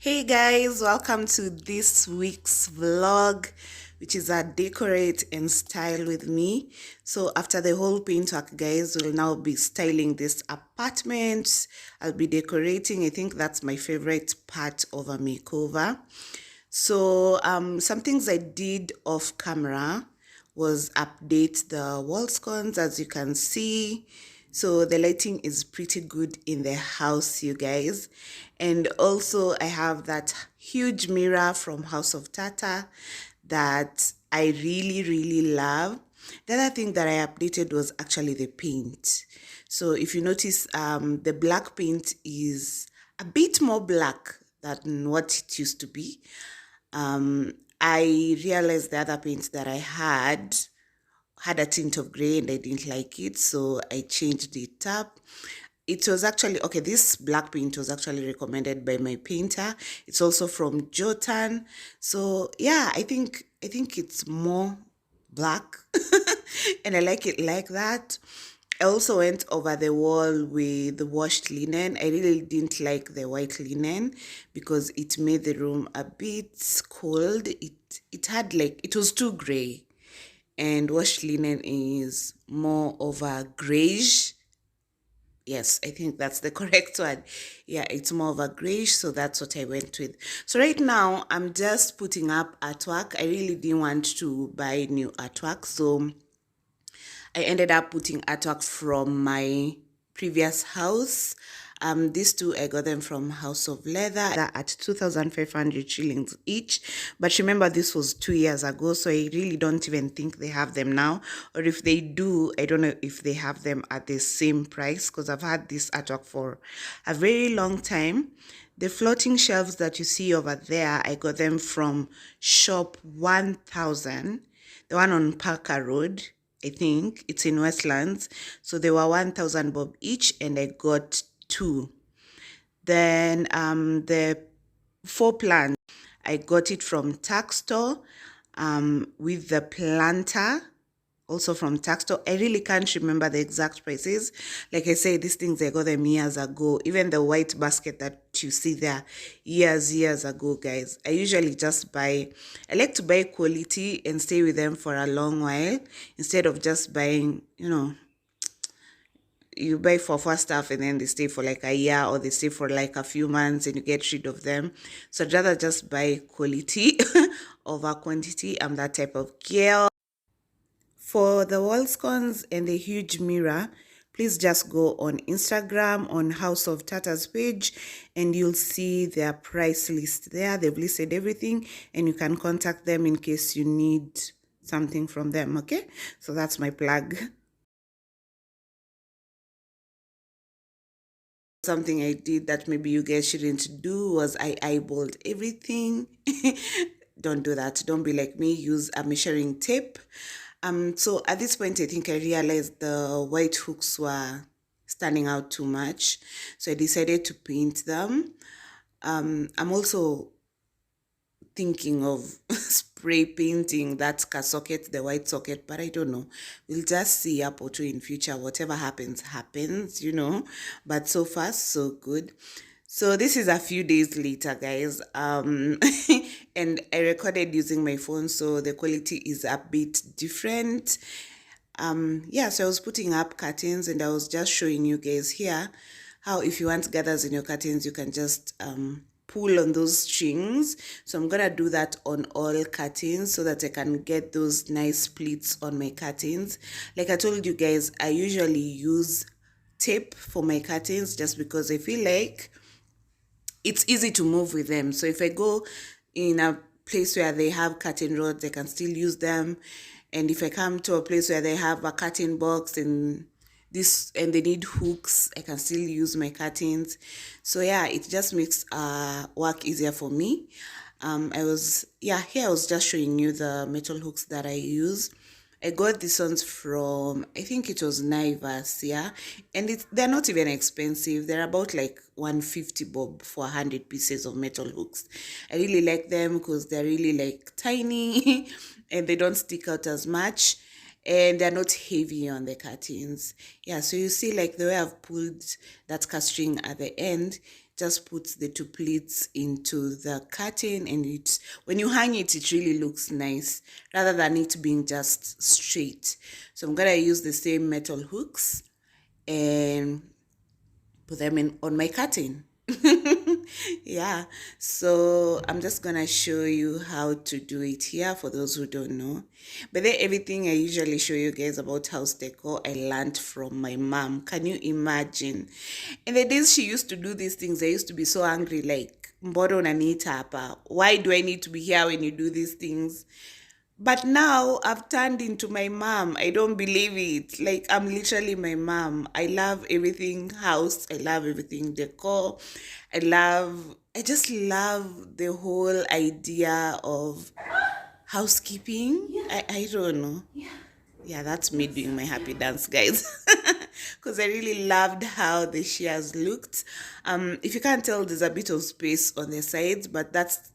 Hey guys, welcome to this week's vlog, which is a decorate and style with me. So after the whole paint work, guys, we'll now be styling this apartment. I'll be decorating. I think that's my favorite part of a makeover. So some things I did off camera was update the wall sconce, as you can see. So the lighting is pretty good in the house, you guys. And also I have that huge mirror from House of Tata that I really love. The other thing that I updated was actually the paint. So if you notice, the black paint is a bit more black than what it used to be. I realized the other paint that I had a tint of gray and I didn't like it, so I changed it up. It was actually, okay, this black paint was actually recommended by my painter. It's also from Jotun. So yeah, I think it's more black and I like it like that. I also went over the wall with the washed linen. I really didn't like the white linen because it made the room a bit cold. It had like, it was too gray, and washed linen is more of a grayish. Yes, I think that's the correct word. Yeah, it's more of a grayish, so that's what I went with. So right now, I'm just putting up artwork. I really didn't want to buy new artwork, so I ended up putting artwork from my previous house. These two, I got them from House of Leather at 2,500 shillings each. But remember, this was 2 years ago, so I really don't even think they have them now. Or if they do, I don't know if they have them at the same price, because I've had this artwork for a very long time. The floating shelves that you see over there, I got them from Shop 1000, the one on Parker Road. I think it's in Westlands. So they were 1,000 bob each, and I got two. Then the 4 plants, I got it from Tax Store with the planter, also from Tax Store. I really can't remember the exact prices. Like I say, these things I got them years ago. Even the white basket that you see there, years ago, guys. I usually just buy, I like to buy quality and stay with them for a long while instead of just buying, you buy for stuff and then they stay for like a year or they stay for like a few months and you get rid of them. So I'd rather just buy quality over quantity. I'm that type of girl. For the wall scones and the huge mirror, please just go on Instagram on House of Tata's page and you'll see their price list there. They've listed everything and you can contact them in case you need something from them, okay? So that's my plug. Something I did that maybe you guys shouldn't do was I eyeballed everything. Don't do that. Don't be like me. Use a measuring tape. So at this point, I think I realized the white hooks were standing out too much. So I decided to paint them. I'm also thinking of spray painting that socket, the white socket, but I don't know. We'll just see up or two in future. Whatever happens, happens. But so far, so good. So this is a few days later, guys. And I recorded using my phone, so the quality is a bit different. Yeah, so I was putting up curtains and I was just showing you guys here how if you want gathers in your curtains, you can just pull on those strings. So I'm gonna do that on all curtains so that I can get those nice pleats on my curtains. Like I told you guys, I usually use tape for my curtains just because I feel like it's easy to move with them. So if I go in a place where they have curtain rods, I can still use them. And if I come to a place where they have a curtain box and they need hooks, I can still use my curtains. So yeah, it just makes work easier for me. Here I was just showing you the metal hooks that I use. I got these ones from, I think it was Naivas, yeah? And they're not even expensive. They're about like 150 bob for 100 pieces of metal hooks. I really like them because they're really like tiny and they don't stick out as much. And they're not heavy on the curtains. Yeah, so you see like the way I've pulled that string at the end, just puts the two pleats into the curtain, and it's when you hang it, it really looks nice rather than it being just straight. So I'm gonna use the same metal hooks and put them in on my curtain. Yeah, so I'm just gonna show you how to do it here for those who don't know. But then everything I usually show you guys about house decor I learned from my mom. Can you imagine? In the days she used to do these things, I used to be so angry, like, "Mbodo unaniita hapa? Why do I need to be here when you do these things?" But now I've turned into my mom. I don't believe it. Like, I'm literally my mom. I love everything house. I love everything decor. I just love the whole idea of housekeeping. I don't know. Yeah, that's me doing my happy dance, guys. Because I really loved how the shears looked. If you can't tell, there's a bit of space on the sides, but that's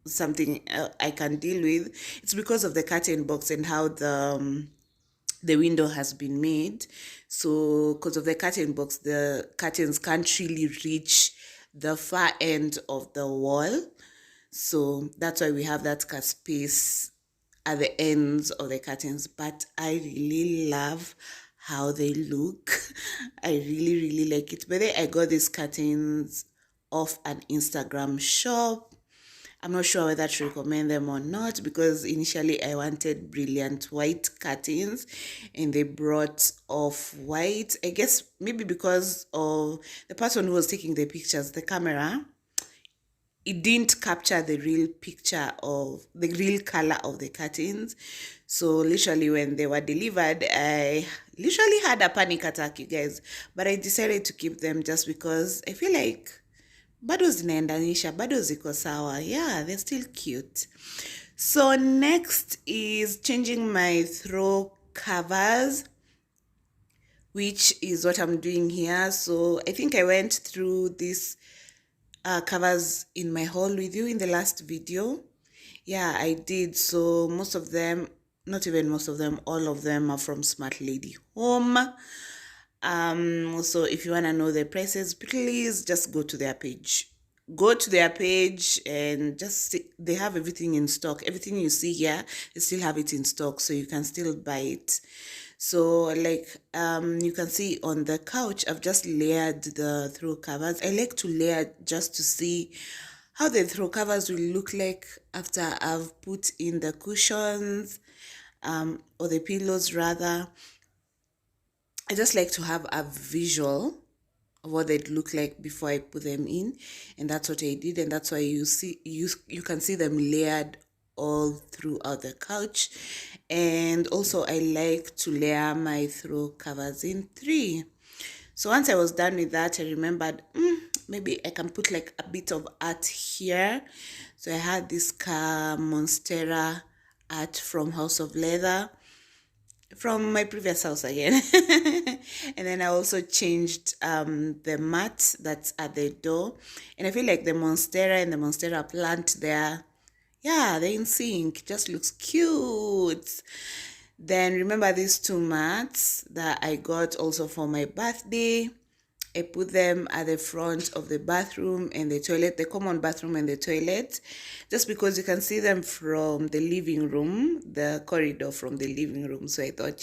something I can deal with. It's because of the curtain box and how the window has been made. So because of the curtain box, the curtains can't really reach the far end of the wall. So that's why we have that space at the ends of the curtains. But I really love how they look. I really, really like it. But then I got these curtains off an Instagram shop. I'm not sure whether to recommend them or not, because initially I wanted brilliant white curtains and they brought off white. I guess maybe because of the person who was taking the pictures, the camera, it didn't capture the real picture of the real color of the curtains. So literally when they were delivered, I literally had a panic attack, you guys. But I decided to keep them just because I feel like bado zinaendanisha, bado ziko sawa. Yeah, they're still cute. So next is changing my throw covers, which is what I'm doing here. So I think I went through this covers in my haul with you in the last video. Yeah, I did. So most of them, not even most of them, all of them are from Smart Lady Home. So if you want to know the prices, please just go to their page. Go to their page and just see, they have everything in stock. Everything you see here, they still have it in stock, so you can still buy it. So like you can see on the couch, I've just layered the throw covers. I like to layer just to see how the throw covers will look like after I've put in the cushions, or the pillows rather. I just like to have a visual of what they'd look like before I put them in, and that's what I did, and that's why you can see them layered all throughout the couch. And also I like to layer my throw covers in three. So once I was done with that, I remembered maybe I can put like a bit of art here. So I had this Monstera art from House of Leather, from my previous house again. And then I also changed the mat that's at the door, and I feel like the monstera and the monstera plant there, yeah, they're in sync. Just looks cute. Then remember these two mats that I got also for my birthday. I put them at the front of the bathroom and the toilet, the common bathroom and the toilet, just because you can see them from the living room, the corridor from the living room. So I thought,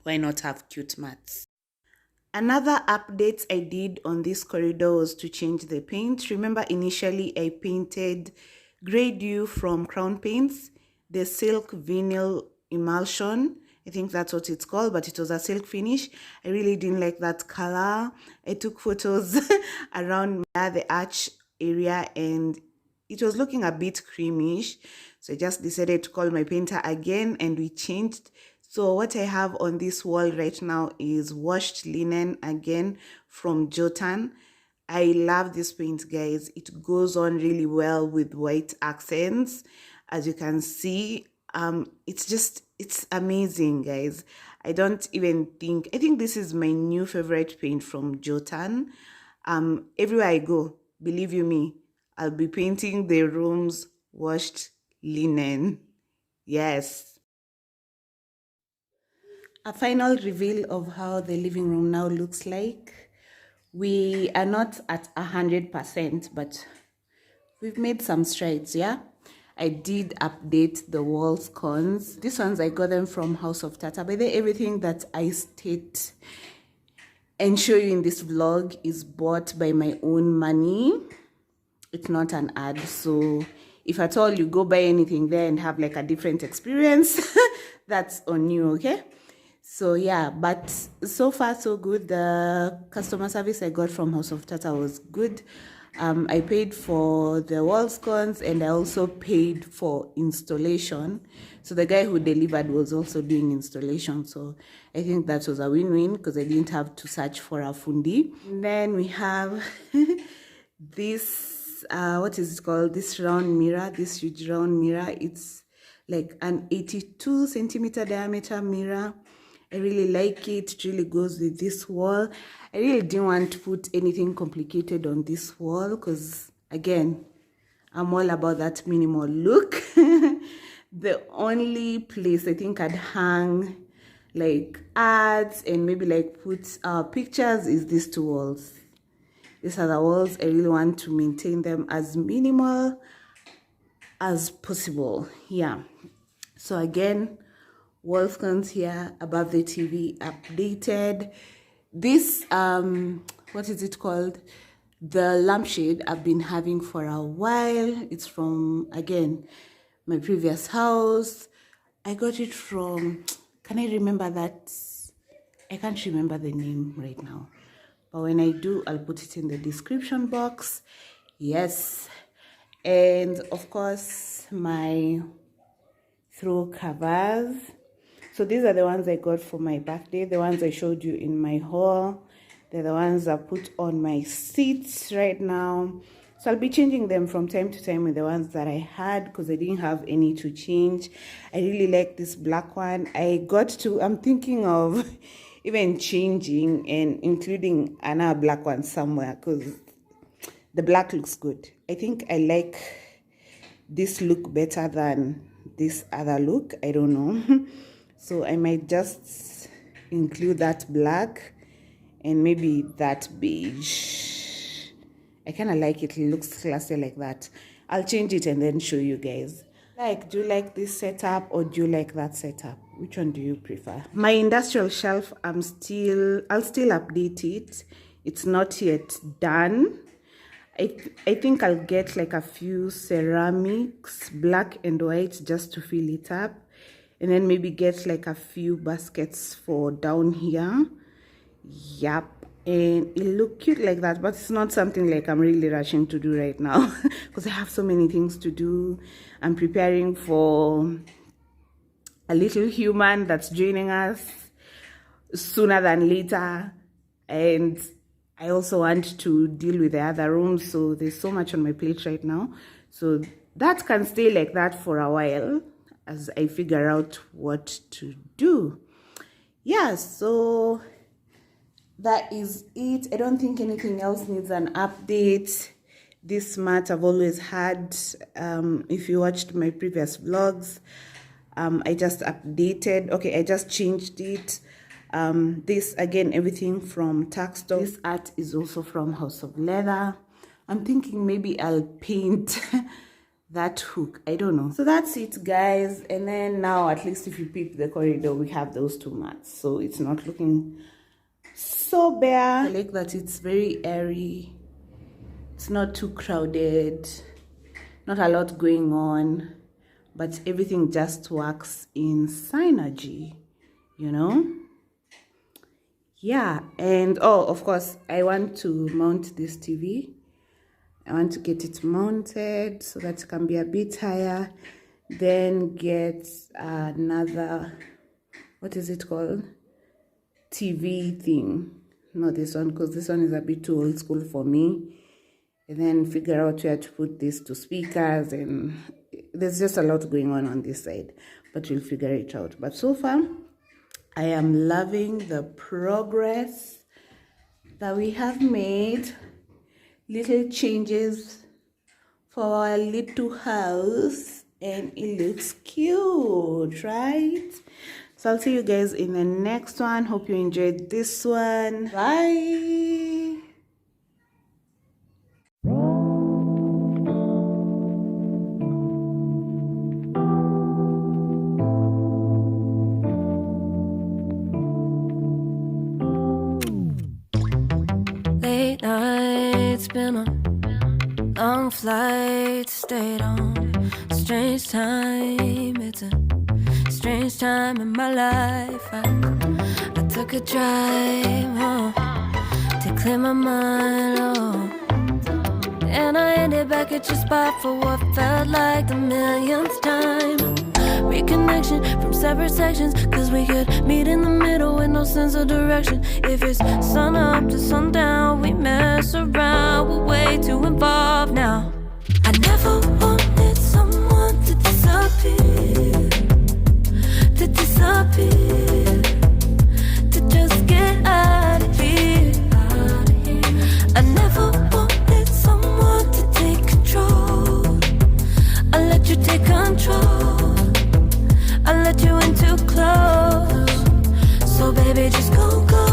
why not have cute mats? Another update I did on this corridor was to change the paint. Remember, initially I painted Grey Dew from Crown Paints, the silk vinyl emulsion. I think that's what it's called, but it was a silk finish. I really didn't like that color. I took photos around the arch area and it was looking a bit creamish. So I just decided to call my painter again and we changed. So what I have on this wall right now is washed linen again from Jotun. I love this paint, guys. It goes on really well with white accents. As you can see, it's amazing, guys. I think this is my new favorite paint from Jotun. Everywhere I go, believe you me, I'll be painting the rooms washed linen. Yes. A final reveal of how the living room now looks like. We are not at 100%, but we've made some strides. Yeah, I did update the wall sconce. These ones I got them from House of Tata. By the way, everything that I state and show you in this vlog is bought by my own money. It's not an ad, so if at all you go buy anything there and have like a different experience, that's on you, okay? So yeah, but so far so good. The customer service I got from House of Tata was good. I paid for the wall sconce and I also paid for installation. So the guy who delivered was also doing installation. So I think that was a win-win because I didn't have to search for a fundi. And then we have this, what is it called? This round mirror, this huge round mirror. It's like an 82 centimeter diameter mirror. I really like it. It really goes with this wall. I really didn't want to put anything complicated on this wall because, again, I'm all about that minimal look. The only place I think I'd hang like ads and maybe like put pictures is these two walls. These are the walls. I really want to maintain them as minimal as possible. Yeah. So again, wall sconce here above the TV updated. This what is it called? The lampshade I've been having for a while. It's from, again, my previous house. I got it from, can I remember that? I can't remember the name right now, but when I do, I'll put it in the description box. Yes. And of course, my throw covers. So these are the ones I got for my birthday, the ones I showed you in my haul. They're the ones I put on my seats right now. So I'll be changing them from time to time with the ones that I had because I didn't have any to change. I really like this black one. I'm thinking of even changing and including another black one somewhere because the black looks good. I think I like this look better than this other look. I don't know. So I might just include that black and maybe that beige. I kind of like it. It looks classy like that. I'll change it and then show you guys. Like, do you like this setup or do you like that setup? Which one do you prefer? My industrial shelf, I'll still update it. It's not yet done. I think I'll get like a few ceramics, black and white, just to fill it up. And then maybe get like a few baskets for down here. Yep. And it look cute like that, but it's not something like I'm really rushing to do right now because I have so many things to do. I'm preparing for a little human that's joining us sooner than later. And I also want to deal with the other rooms, so there's so much on my plate right now. So that can stay like that for a while as I figure out what to do. Yeah, so that is it. I don't think anything else needs an update. This mat I've always had. If you watched my previous vlogs, I just updated. Okay, I just changed it. This again, everything from Taxstone. This art is also from House of Leather. I'm thinking maybe I'll paint that hook. I don't know. So that's it, guys. And then now, at least if you peep the corridor, we have those two mats, so it's not looking so bare. I like that it's very airy. It's not too crowded, not a lot going on, but everything just works in synergy, you know. Yeah. And oh, of course, I want to mount this TV. I want to get it mounted so that it can be a bit higher. Then get another, what is it called? TV thing. Not this one, because this one is a bit too old school for me. And then figure out where to put this to speakers, and there's just a lot going on this side, but we'll figure it out. But so far, I am loving the progress that we have made. Little changes for our little house, and it looks cute, right? So I'll see you guys in the next one. Hope you enjoyed this one. Bye. Late nights, been on long flights, stayed on strange time. It's a strange time in my life. I took a drive home to clear my mind, oh. And I ended back at your spot for what felt like the millionth time. Reconnection from separate sections, cause we could meet in the middle with no sense of direction. If it's sun up to sundown, we mess around, we're way too involved now. I never wanted someone to disappear, to disappear, to just get out of here. I never wanted someone to take control. I let you take control, I let you in too close. So baby, just go, go.